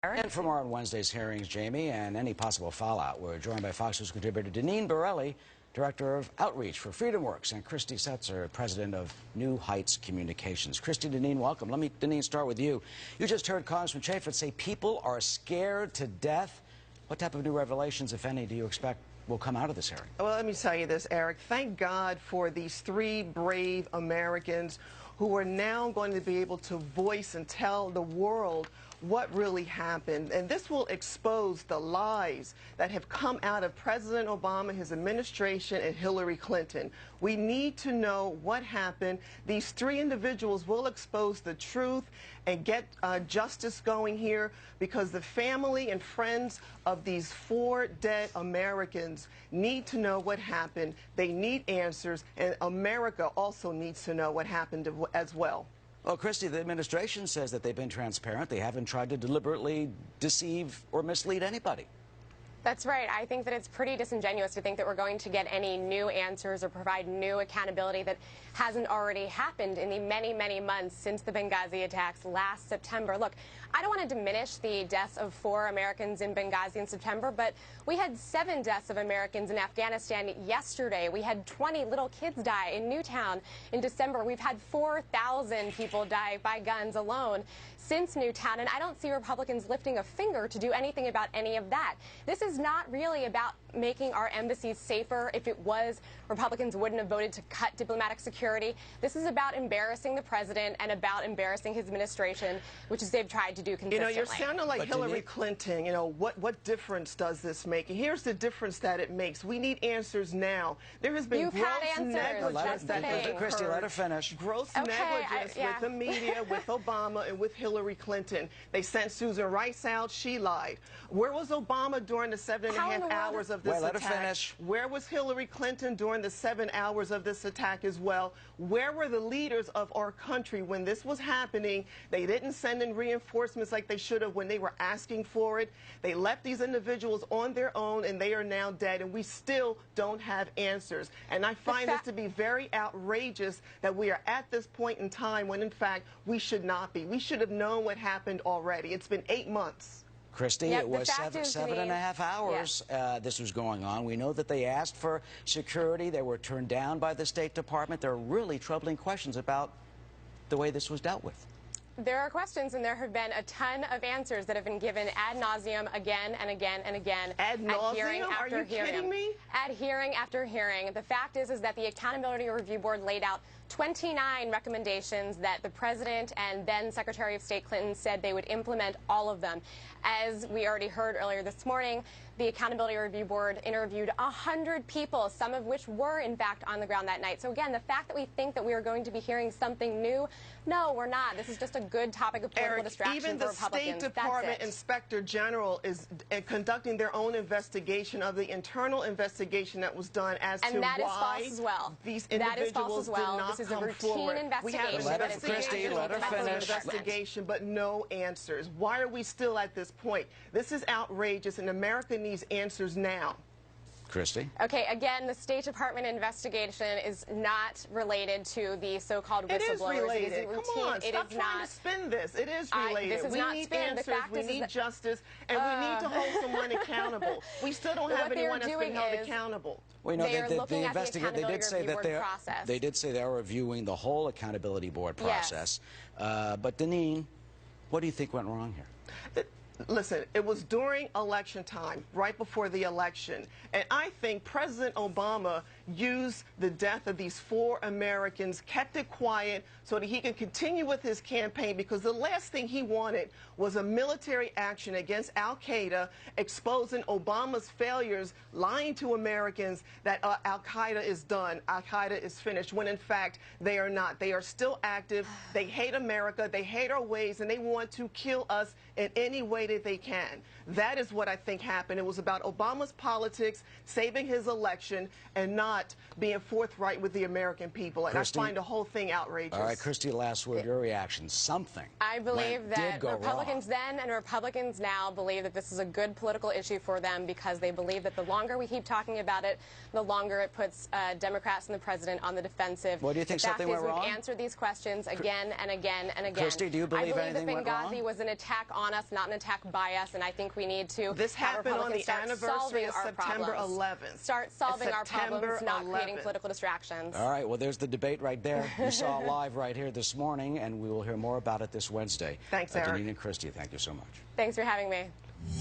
And for more on Wednesday's hearings, Jamie, and any possible fallout, we're joined by Fox News contributor Deneen Borelli, Director of Outreach for FreedomWorks, and Christy Setzer, President of New Heights Communications. Christy, Deneen, welcome. Let me, Deneen, start with you. You just heard Congressman Chaffetz say people are scared to death. What type of new revelations, if any, do you expect will come out of this hearing? Well, let me tell you this, Eric. Thank God for these three brave Americans who are now going to be able to voice and tell the world what really happened. And this will expose the lies that have come out of President Obama, his administration, and Hillary Clinton. We need to know what happened. These three individuals will expose the truth and get justice going here, because the family and friends of these four dead Americans need to know what happened. They need answers, and America also needs to know what happened as well. Well, Christy, the administration says that they've been transparent. They haven't tried to deliberately deceive or mislead anybody. That's right. I think that it's pretty disingenuous to think that we're going to get any new answers or provide new accountability that hasn't already happened in the many, many months since the Benghazi attacks last September. Look, I don't want to diminish the deaths of 4 Americans in Benghazi in September, but we had 7 deaths of Americans in Afghanistan yesterday. We had 20 little kids die in Newtown in December. We've had 4,000 people die by guns alone since Newtown, and I don't see Republicans lifting a finger to do anything about any of that. This is not really about making our embassies safer. If it was, Republicans wouldn't have voted to cut diplomatic security. This is about embarrassing the president and about embarrassing his administration, which is they've tried to do consistently. You know, you're sounding like Hillary Clinton. You know, what difference does this make? And here's the difference that it makes. We need answers now. There has been gross negligence that has occurred. Christy, let her finish. Gross negligence with the media, with Obama, and with Hillary Clinton. They sent Susan Rice out. She lied. Where was Obama during the 7.5 hours of this attack? Let her finish. Where was Hillary Clinton during the 7 hours of this attack as well? Where were the leaders of our country when this was happening? They didn't send in reinforcements like they should have when they were asking for it. They left these individuals on their own, and they are now dead, and we still don't have answers. And I find this to be very outrageous that we are at this point in time when, in fact, we should not be. We should have known what happened already. It's been 8 months. Christy, yep, it was 7.5 hours this was going on. We know that they asked for security. They were turned down by the State Department. There are really troubling questions about the way this was dealt with. There are questions, and there have been a ton of answers that have been given ad nauseum again and again and again. Ad nauseum? Are you kidding me? At hearing after hearing. The fact is that the Accountability Review Board laid out 29 recommendations that the President and then Secretary of State Clinton said they would implement all of them. As we already heard earlier this morning, the Accountability Review Board interviewed 100 people, some of which were, in fact, on the ground that night. So, again, the fact that we think that we are going to be hearing something new, no, we're not. This is just a good topic of political distraction for Republicans. Even the State Department Inspector General is conducting their own investigation of the internal investigation that was done as to why these individuals did not come forward. We have an investigation, but no answers. Why are we still at this point? This is outrageous, and America needs answers now. Christy? Okay, again, the State Department investigation is not related to the so-called whistleblowers. It is related. It is routine. Come on, stop trying to spin this. It is related. We need answers, we need justice, and we need to hold someone accountable. We still don't have anyone that's been held accountable. We know that the investigation, they did say that they did say they are reviewing the whole Accountability Board process. Yes. But Deneen, what do you think went wrong here? Listen, it was during election time, right before the election, and I think President Obama used the death of these 4 Americans, kept it quiet so that he could continue with his campaign, because the last thing he wanted was a military action against al-Qaeda, exposing Obama's failures, lying to Americans that al-Qaeda is done, al-Qaeda is finished, when in fact they are not. They are still active. They hate America. They hate our ways, and they want to kill us in any way that they can. That is what I think happened. It was about Obama's politics, saving his election, and not not being forthright with the American people. And Christy, I find the whole thing outrageous. All right, Christy, last word, your reaction. Something I believe that did go Republicans wrong. then and Republicans now believe that this is a good political issue for them because they believe that the longer we keep talking about it, the longer it puts Democrats and the president on the defensive. Well, do you think something went wrong? We've answered these questions again and again and again. Christy, do you believe anything went wrong? I believe that Benghazi was an attack on us, not an attack by us, and I think we need to This happened on the anniversary of September 11th. Start solving our problems, not creating 11th. political distractions. All right, well, there's the debate right there. You saw it live right here this morning, and we will hear more about it this Wednesday. Thanks, Eric. Deneen and Christy, thank you so much. Thanks for having me.